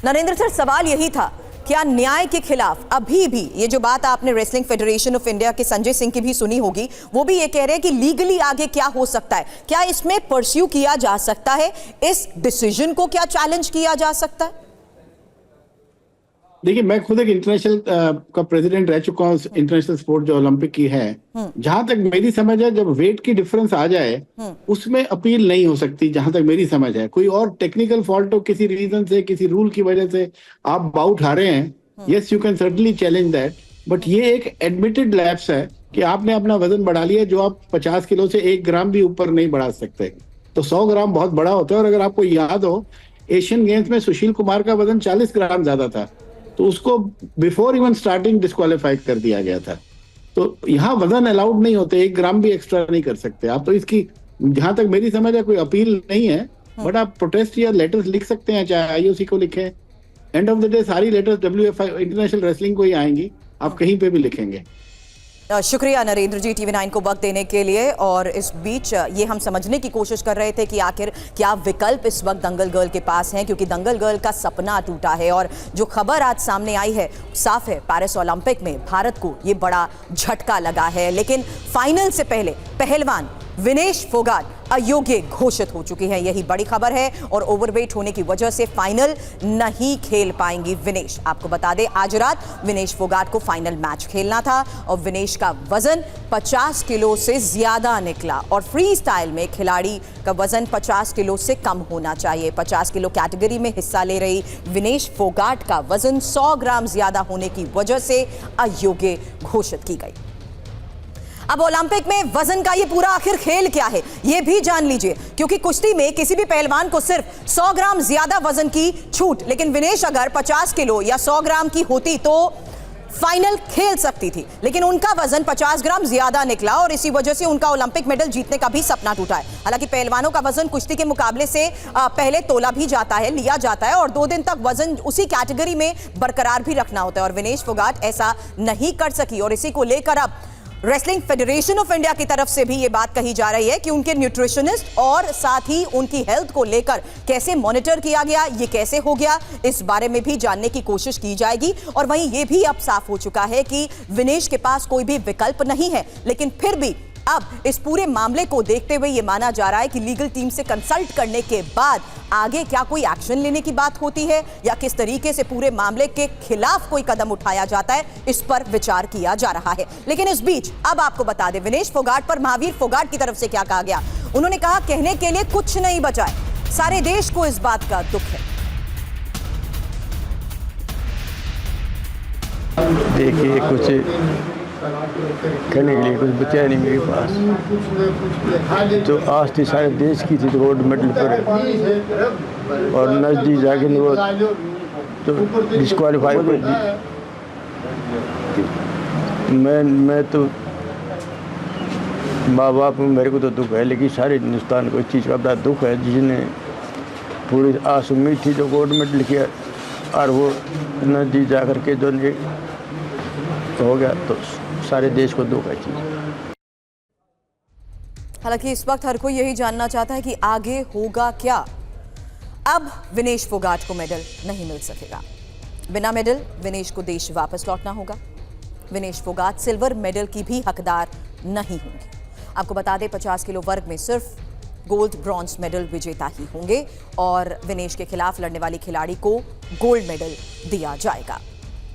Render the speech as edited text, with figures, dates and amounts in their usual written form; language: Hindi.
नरेंद्र सर, सवाल यही था, क्या न्याय के खिलाफ अभी भी ये जो बात आपने रेसलिंग फेडरेशन ऑफ इंडिया के संजय सिंह की भी सुनी होगी, वो भी ये कह रहे हैं कि लीगली आगे क्या हो सकता है, क्या इसमें परस्यू किया जा सकता है, इस डिसीजन को क्या चैलेंज किया जा सकता है? देखिए, मैं खुद एक इंटरनेशनल का प्रेसिडेंट रह चुका हूँ, इंटरनेशनल स्पोर्ट जो ओलंपिक की है। जहां तक मेरी समझ है, जब वेट की डिफरेंस आ जाए उसमें अपील नहीं हो सकती, जहां तक मेरी समझ है। कोई और टेक्निकल फॉल्ट हो, किसी रीजन से, किसी रूल की वजह से आप बाउट हारे हैं, yes you can certainly challenge that, but ये एक एडमिटेड लैप्स है कि आपने अपना वजन बढ़ा लिया, जो आप 50 किलो से 1 ग्राम भी ऊपर नहीं बढ़ा सकते। तो 100 ग्राम बहुत बड़ा होता है। और अगर आपको याद हो, एशियन गेम्स में सुशील कुमार का वजन 40 ग्राम ज्यादा था, तो उसको बिफोर इवन स्टार्टिंग डिस्क्वालीफाई कर दिया गया था। तो यहाँ वजन अलाउड नहीं होते, 1 ग्राम भी एक्स्ट्रा नहीं कर सकते आप। तो इसकी जहां तक मेरी समझ है कोई अपील नहीं है, बट आप प्रोटेस्ट या लेटर्स लिख सकते हैं, चाहे आईओसी को लिखें। एंड ऑफ द डे सारी लेटर्स WFI इंटरनेशनल रेसलिंग को ही आएंगी, आप कहीं पे भी लिखेंगे। शुक्रिया नरेंद्र जी, TV9 को वक्त देने के लिए। और इस बीच ये हम समझने की कोशिश कर रहे थे कि आखिर क्या विकल्प इस वक्त दंगल गर्ल के पास हैं, क्योंकि दंगल गर्ल का सपना टूटा है। और जो खबर आज सामने आई है, साफ है, पेरिस ओलंपिक में भारत को ये बड़ा झटका लगा है। लेकिन फाइनल से पहले पहलवान विनेश फोगाट अयोग्य घोषित हो चुकी है, यही बड़ी खबर है। और ओवरवेट होने की वजह से फाइनल नहीं खेल पाएंगी विनेश। आपको बता दें, आज रात विनेश फोगाट को फाइनल मैच खेलना था और विनेश का वजन 50 किलो से ज्यादा निकला। और फ्री स्टाइल में खिलाड़ी का वजन 50 किलो से कम होना चाहिए। 50 किलो कैटेगरी में हिस्सा ले रही विनेश फोगाट का वजन 100 ग्राम ज्यादा होने की वजह से अयोग्य घोषित की गई। अब ओलंपिक में वजन का ये पूरा आखिर खेल क्या है, ये भी जान लीजिए, क्योंकि कुश्ती में किसी भी पहलवान को सिर्फ 100 ग्राम ज्यादा वजन की छूट, लेकिन विनेश अगर 50 किलो या 100 ग्राम की होती तो फाइनल खेल सकती थी। लेकिन उनका वजन 50 ग्राम ज्यादा निकला और इसी वजह से उनका ओलंपिक मेडल जीतने का भी सपना टूटा है। हालांकि पहलवानों का वजन कुश्ती के मुकाबले से पहले तोला भी जाता है, लिया जाता है, और 2 दिन तक वजन उसी कैटेगरी में बरकरार भी रखना होता है। और विनेश फोगाट ऐसा नहीं कर सकी और इसी को लेकर अब रेसलिंग फेडरेशन ऑफ इंडिया की तरफ से भी यह बात कही जा रही है कि उनके न्यूट्रिशनिस्ट और साथ ही उनकी हेल्थ को लेकर कैसे मॉनिटर किया गया, ये कैसे हो गया, इस बारे में भी जानने की कोशिश की जाएगी। और वहीं यह भी अब साफ हो चुका है कि विनेश के पास कोई भी विकल्प नहीं है। लेकिन फिर भी अब इस पूरे मामले को देखते हुए यह माना जा रहा है कि लीगल टीम से कंसल्ट करने के बाद आगे क्या कोई एक्शन लेने की बात होती है या किस तरीके से पूरे मामले के खिलाफ कोई कदम उठाया जाता है, इस पर विचार किया जा रहा है। लेकिन इस बीच अब आपको बता दें, विनेश फोगाट पर महावीर फोगाट की तरफ से क्या कहा गया। उन्होंने कहा, कहने के लिए कुछ नहीं बचा है, सारे देश को इस बात का दुख है। देखिए, कुछ कहने के लिए कुछ बचा नहीं मेरे पास। तो आज थी सारे देश की थी, तो गोल्ड मेडल पर और नजदीक जाके वो तो डिस्क्वालीफाई कर दी। मैं तो माँ बाप, मेरे को तो दुख है, लेकिन सारे हिंदुस्तान को इस चीज़ का बड़ा दुख है, जिसने पूरी आस उम्मीद थी जो गोल्ड मेडल किया और वो नजदीक जा कर के जो हो गया, तो सारे देश को दुख है चीज। हालांकि इस वक्त हर कोई यही जानना चाहता है कि आगे होगा क्या। अब विनेश फोगाट को मेडल नहीं मिल सकेगा। बिना मेडल विनेश को देश वापस लौटना होगा। विनेश फोगाट सिल्वर मेडल की भी हकदार नहीं होंगे। आपको बता दें, 50 किलो वर्ग में सिर्फ गोल्ड ब्रॉन्ज मेडल विजेता ही होंगे और विनेश के खिलाफ लड़ने वाली खिलाड़ी को गोल्ड मेडल दिया जाएगा।